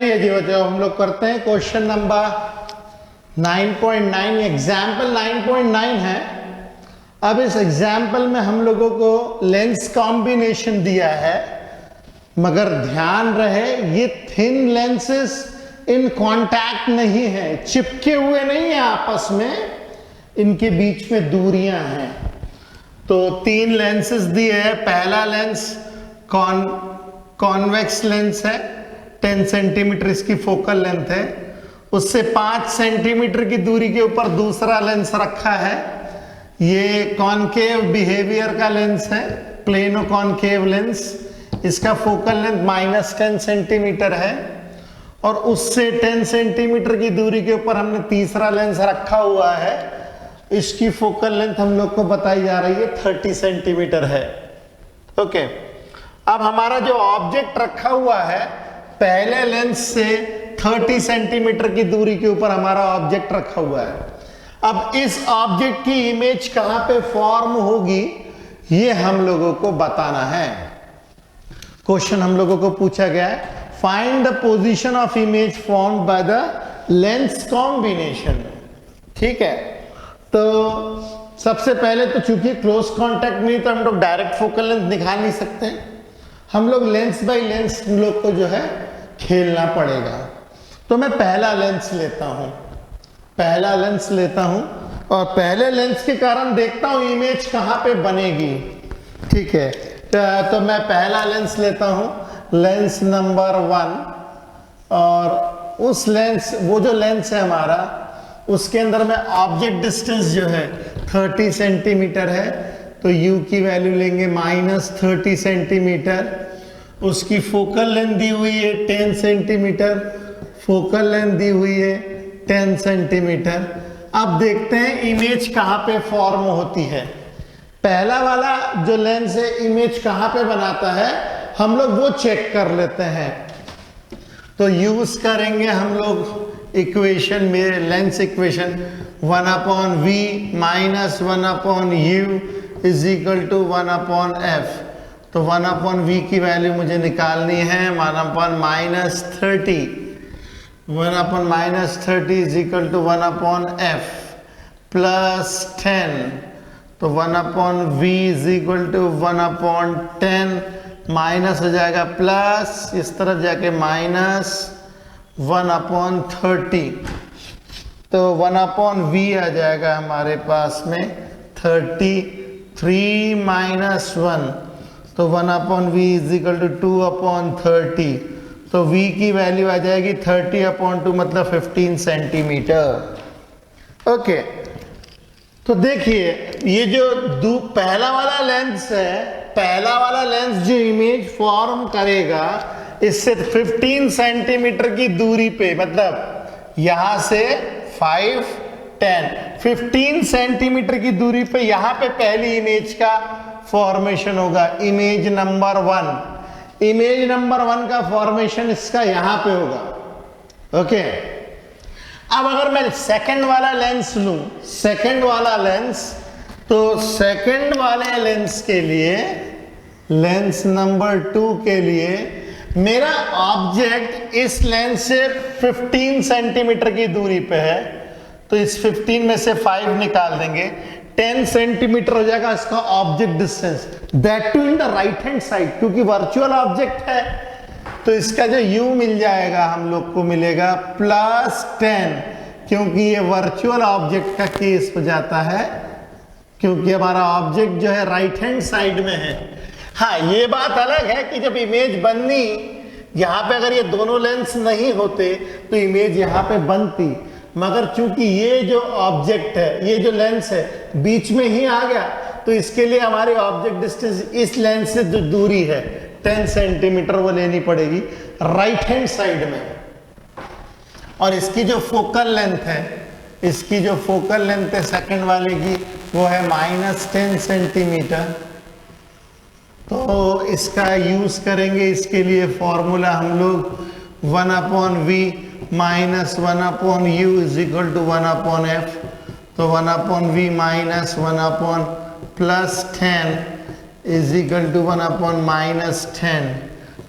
ये जो हम लोग करते हैं क्वेश्चन नंबर 9.9, एग्जाम्पल 9.9 है। अब इस एग्जाम्पल में हम लोगों को लेंस कॉम्बिनेशन दिया है, मगर ध्यान रहे ये थिन लेंसेस इन कांटेक्ट नहीं है, चिपके हुए नहीं है आपस में, इनके बीच में दूरियां हैं। तो 3 लेंसेस दिए हैं। पहला लेंस कॉन्वेक्स लेंस है, 10 सेंटीमीटर इसकी फोकल लेंथ है। उससे 5 सेंटीमीटर की दूरी के ऊपर दूसरा लेंस रखा है, ये कॉनकेव बिहेवियर का लेंस है, प्लेनो कॉनकेव लेंस। इसका फोकल लेंथ -10 सेंटीमीटर है। और उससे 10 सेंटीमीटर की दूरी के ऊपर हमने तीसरा लेंस रखा हुआ है, इसकी फोकल लेंथ हम लोग को बताई जा रही है 30 सेंटीमीटर है। ओके, अब हमारा जो ऑब्जेक्ट रखा हुआ है पहले लेंस से 30 सेंटीमीटर की दूरी के ऊपर हमारा ऑब्जेक्ट रखा हुआ है। अब इस ऑब्जेक्ट की इमेज कहां पे फॉर्म होगी ये हम लोगों को बताना है। क्वेश्चन हम लोगों को पूछा गया है, find the position of image formed by the lens combination. ठीक है, तो सबसे पहले तो चूंकि क्लोज कांटेक्ट में तो हम लोग डायरेक्ट फोकल लेंथ निकाल नहीं सकते, हम लोग लेंस बाय लेंस हम लोग को जो है खेलना पड़ेगा। तो मैं पहला लेंस लेता हूं और पहले लेंस के कारण देखता हूं इमेज कहां पे बनेगी। ठीक है, तो मैं पहला लेंस लेता हूं, लेंस नंबर 1, और उस लेंस, वो जो लेंस है हमारा, उसके अंदर में ऑब्जेक्ट डिस्टेंस जो है 30 सेंटीमीटर है, तो u की वैल्यू लेंगे -30 सेंटीमीटर। उसकी फोकल लेंथ दी हुई है 10 सेंटीमीटर, फोकल लेंथ दी हुई है 10 सेंटीमीटर। अब देखते हैं इमेज कहां पे फॉर्म होती है। पहला वाला जो लेंस है इमेज कहां पे बनाता है हम लोग वो चेक कर लेते हैं। तो यूज करेंगे हम लोग इक्वेशन में, lens equation 1/v - 1/u is equal to 1/f। तो 1/v की वैल्यू मुझे निकालनी है 1/-30, 1/-30 is equal to 1/f plus 10। तो 1/v is equal to 1/10, minus हो जाएगा प्लस, इस तरफ जाके -1/30। तो 1/v आ जाएगा हमारे पास में 33 - 1, तो 1/v इज इक्वल टू 2/30। तो v की वैल्यू आ जाएगी 30/2 मतलब 15 सेंटीमीटर। ओके, तो देखिए ये जो पहला वाला लेंस है, पहला वाला लेंस जो इमेज फॉर्म करेगा इससे 15 सेंटीमीटर की दूरी पे, मतलब यहां से 5, 10, 15 सेंटीमीटर की दूरी पे यहां पे पहली इमेज का फॉर्मेशन होगा, इमेज नंबर 1। इमेज नंबर 1 का फॉर्मेशन इसका यहां पे होगा। ओके, अब अगर मैं सेकंड वाला लेंस लूं, सेकंड वाला लेंस, तो सेकंड वाले लेंस के लिए, लेंस नंबर 2 के लिए मेरा ऑब्जेक्ट इस लेंस से 15 सेंटीमीटर की दूरी पे है, तो इस 15 में से 5 निकाल देंगे, 10 सेंटीमीटर हो जाएगा इसका object distance, that to in the right hand side, क्योंकि वर्चुअल ऑब्जेक्ट है। तो इसका जो u मिल जाएगा हम लोग को मिलेगा +10, क्योंकि ये वर्चुअल ऑब्जेक्ट का केस हो जाता है, क्योंकि हमारा ऑब्जेक्ट जो है राइट हैंड साइड में है। हाँ, ये बात अलग है कि जब इमेज बननी, यहाँ पे अगर ये दोनों लेंस नहीं होते तो इमेज यहाँ पे बनती, मगर चूंकि ये जो ऑब्जेक्ट है, ये जो लेंस है बीच में ही आ गया, तो इसके लिए हमारी ऑब्जेक्ट डिस्टेंस इस लेंस से जो दूरी है 10 सेंटीमीटर वो लेनी पड़ेगी राइट हैंड साइड में। और इसकी जो फोकल लेंथ है, इसकी जो फोकल लेंथ है सेकंड वाले की, वो है -10 सेंटीमीटर। तो इसका यूज करेंगे, इसके लिए फॉर्मूला हम लोग 1/v - 1/u is equal to 1/f। तो 1/v - 1/+10 इज इक्वल टू 1/-10।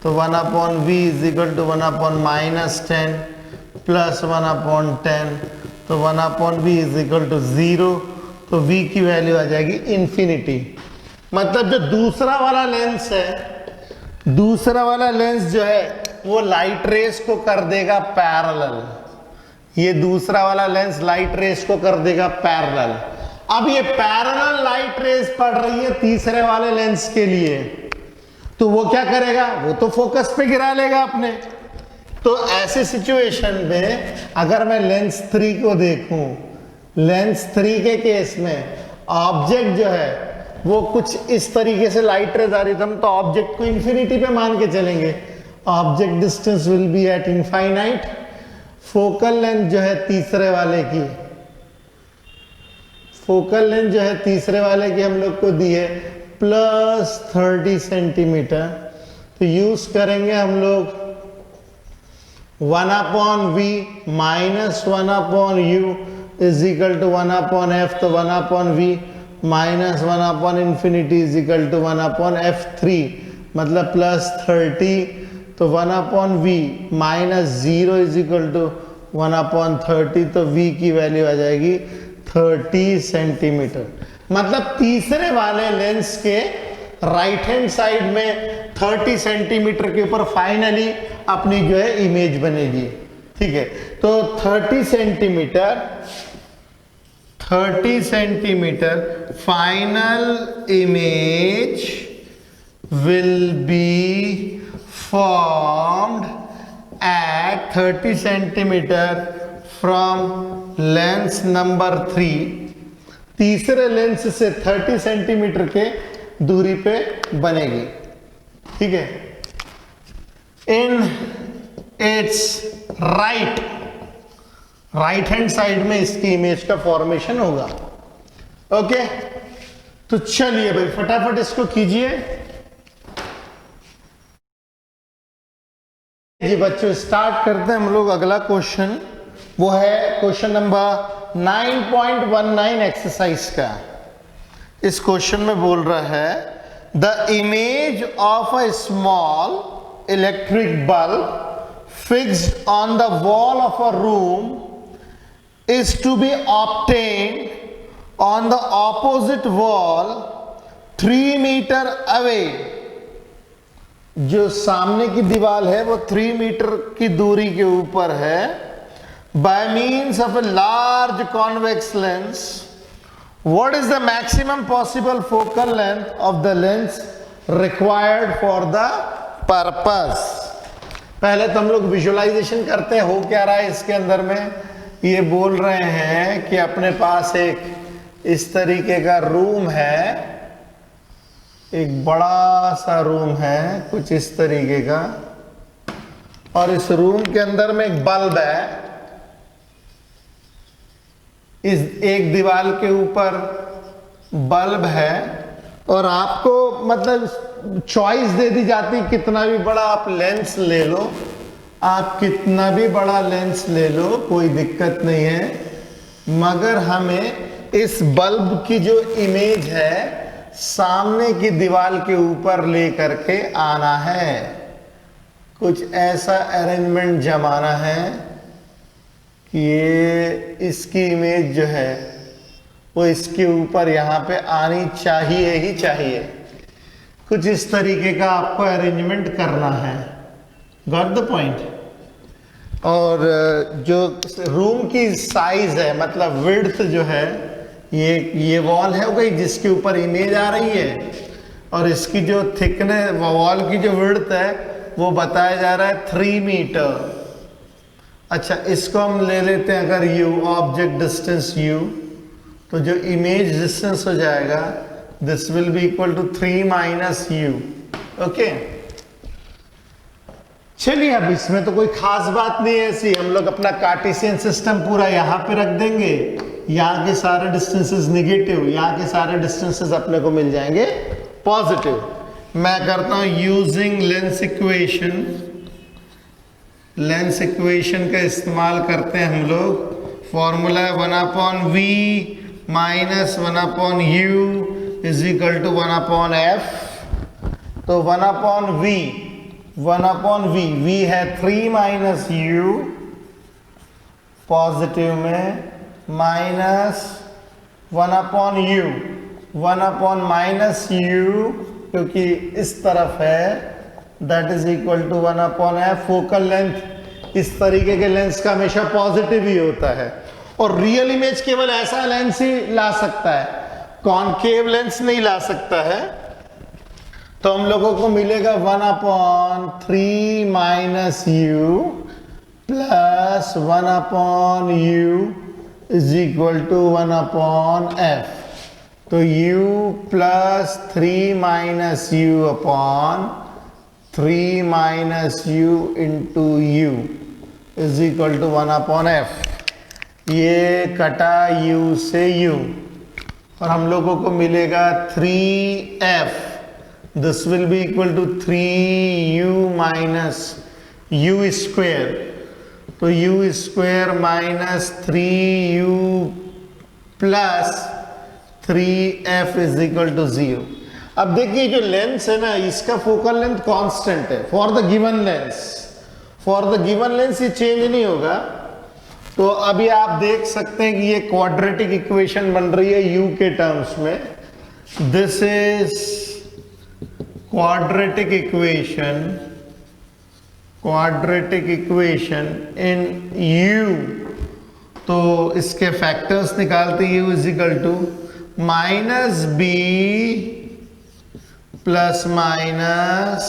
तो 1/v is equal to 1/-10 plus 1/10, तो 1/v इज इक्वल टू 0, तो v की वैल्यू आ जाएगी इन्फिनिटी। मतलब जो दूसरा वाला लेंस है, दूसरा वाला लेंस जो है वो लाइट रेस को कर देगा पैरेलल। ये दूसरा वाला लेंस लाइट रेस को कर देगा पैरेलल। अब ये पैरेलल लाइट रेस पड़ रही है तीसरे वाले लेंस के लिए, तो वो क्या करेगा, वो तो फोकस पे गिरा लेगा अपने। तो ऐसे सिचुएशन में अगर मैं लेंस 3 को देखूं, लेंस 3 के केस में ऑब्जेक्ट जो है वो कुछ इस तरीके से लाइट रेज आ रही, तो हम तो ऑब्जेक्ट को इंफिनिटी पे मान के चलेंगे। Object distance will be eight infinite. Focal length जो है तीसरे वाले की, फोकल लेंथ जो है तीसरे वाले की हम लोग को दी है +30 सेंटीमीटर। तो यूज करेंगे हम लोग 1/v minus 1/u is equal to 1/f। तो 1/v minus 1/infinity is equal to 1/f3, मतलब +30। तो 1/v minus 0 is equal to 1/30, तो v की वैल्यू आ जाएगी 30 सेंटीमीटर। मतलब तीसरे वाले लेंस के राइट हैंड साइड में 30 सेंटीमीटर के ऊपर फाइनली अपनी जो है इमेज बनेगी। ठीक है, तो 30 centimetre final image will be formed at 30 centimetre from lens number 3। तीसरे लेंस से 30 सेंटीमीटर के दूरी पे बनेगी। ठीक है, in its right hand side में इसकी इमेज का फॉर्मेशन होगा। ओके, तो चलिए भाई फटाफट इसको कीजिए। जी बच्चों, स्टार्ट करते हैं हम लोग अगला क्वेश्चन। वो है क्वेश्चन नंबर 9.19 एक्सरसाइज का। इस क्वेश्चन में बोल रहा है the image of a small electric bulb fixed on the wall of a room is to be obtained on the opposite wall 3 metre away. जो सामने की दीवार है वो 3 मीटर की दूरी के ऊपर है, bye means of a large convex lens. What is the maximum possible focal length of the lens required for the purpose. पहले तो हम लोग विजुअलाइजेशन करते हैं, हो क्या रहा है इसके अंदर में। ये बोल रहे हैं कि अपने पास एक इस तरीके का रूम है, एक बड़ा सा रूम है कुछ इस तरीके का, और इस रूम के अंदर में एक बल्ब है। इस एक दीवार के ऊपर बल्ब है, और आपको मतलब चॉइस दे दी जाती कितना भी बड़ा आप लेंस ले लो, आप कितना भी बड़ा लेंस ले लो, कोई दिक्कत नहीं है, मगर हमें इस बल्ब की जो इमेज है सामने की दीवार के ऊपर ले करके आना है। कुछ ऐसा अरेंजमेंट जमाना है कि ये इसकी इमेज जो है वो इसके ऊपर यहाँ पे आनी चाहिए ही चाहिए। कुछ इस तरीके का आपको अरेंजमेंट करना है। Got the point. और जो रूम की साइज है, मतलब विड्थ जो है, ये वॉल है हो गई जिसके ऊपर इमेज आ रही है, और इसकी जो थिकनेस वॉल की जो विड्थ है वो बताया जा रहा है 3 मीटर। अच्छा, इसको हम ले लेते हैं अगर u, ऑब्जेक्ट डिस्टेंस u, तो जो इमेज डिस्टेंस हो जाएगा this will be equal to 3 minus u। Okay, चलिए अब इसमें तो कोई खास बात नहीं है ऐसी। हम लोग अपना कार्टेशियन सिस्टम पूरा यहाँ पे रख देंगे, यहाँ के सारे डिस्टेंसेस निगेटिव, यहाँ के सारे डिस्टेंसेस अपने को मिल जाएंगे पॉजिटिव। मैं करता हूँ using lens equation. Lens equation का इस्तेमाल करते हैं हम लोग। फॉर्मूला है 1/v minus 1/u is equal to 1/f। तो 1/v 1 अपॉन वी, वी है 3 माइनस यू पॉजिटिव में, minus 1 upon u, 1 upon minus u क्योंकि इस तरफ है, that is equal to 1 upon f. Focal length इस तरीके के लेंस का हमेशा पॉजिटिव ही होता है, और रियल इमेज केवल ऐसा लेंस ही ला सकता है, कॉनकेव लेंस नहीं ला सकता है। तो हम लोगों को मिलेगा 1 upon 3 minus u plus 1 upon u is equal to 1 upon f. तो u plus 3 minus u upon 3 minus u into u is equal to 1 upon f. ये कटा u से u और हम लोगों को मिलेगा 3f। This will be equal to 3u minus u square. तो u square minus 3u plus 3f is equal to 0। अब देखिए जो लेंस है ना, इसका फोकल लेंथ कांस्टेंट है for the given lens, for the given lens ये change नहीं होगा। तो अभी आप देख सकते हैं कि ये क्वाड्रेटिक इक्वेशन बन रही है u के टर्म्स में। This is quadratic equation in u। तो इसके फैक्टर्स निकालते हैं, u is equal to minus b plus minus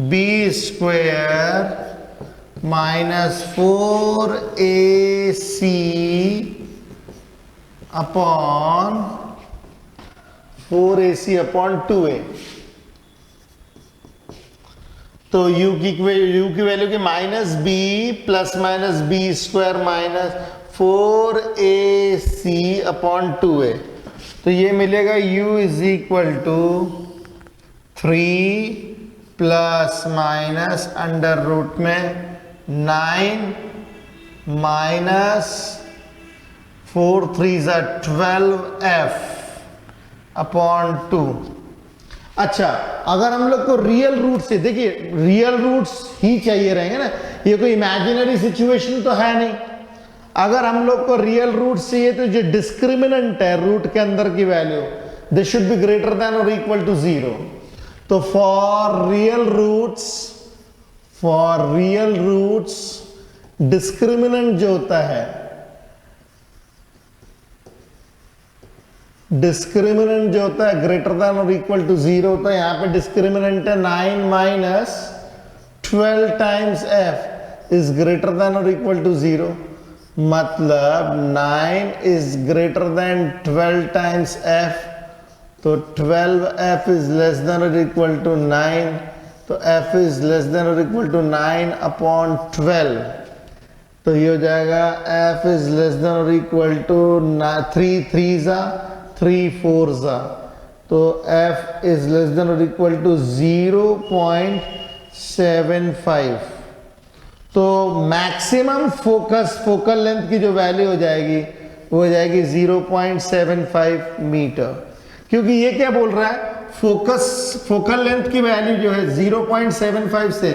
b square minus 4ac upon 2a। तो u की वैल्यू की minus b plus minus b square minus 4ac upon 2a। तो ये मिलेगा u is equal to 3 plus minus under root में 9 minus 4 3 12f upon 2। अच्छा, अगर हम लोग को रियल रूट से, देखिए रियल रूट्स ही चाहिए रहेंगे ना, ये कोई इमेजिनरी सिचुएशन तो है नहीं। अगर हम लोग को रियल रूट चाहिए तो जो डिस्क्रिमिनेंट है रूट के अंदर की value, this should be greater than और इक्वल टू 0। तो फॉर रियल रूट्स डिस्क्रिमिनेंट जो होता है, डिस्क्रिमिनेंट जो होता है ग्रेटर देन और इक्वल टू 0 होता है। यहां पे डिस्क्रिमिनेंट है 9 minus 12 times f is greater than और इक्वल टू 0। मतलब 9 is greater than 12 times f, तो 12f इज लेस देन और इक्वल टू 9। तो f इज लेस देन और इक्वल टू 9 अपॉन 12। तो ये हो जाएगा f इज लेस देन और इक्वल टू 3 3 3 4 तो f इज लेस देन और इक्वल टू 0.75। तो मैक्सिमम फोकल लेंथ की जो वैल्यू हो जाएगी वो हो जाएगी 0.75 मीटर। क्योंकि ये क्या बोल रहा है, फोकल लेंथ की वैल्यू जो है 0.75 से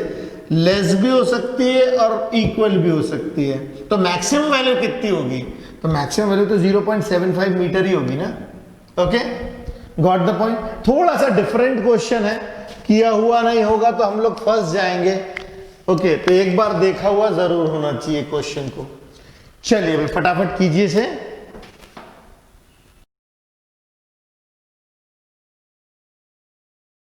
लेस भी हो सकती है और इक्वल भी हो सकती है। तो मैक्सिमम वैल्यू कितनी होगी, तो मैक्सिमम वैल्यू तो 0.75 मीटर ही होगी ना। Okay, got the point. थोड़ा सा डिफरेंट क्वेश्चन है, किया हुआ नहीं होगा तो हम लोग फंस जाएंगे। ओके, तो एक बार देखा हुआ जरूर होना चाहिए क्वेश्चन को। चलिए भाई फटाफट कीजिए से।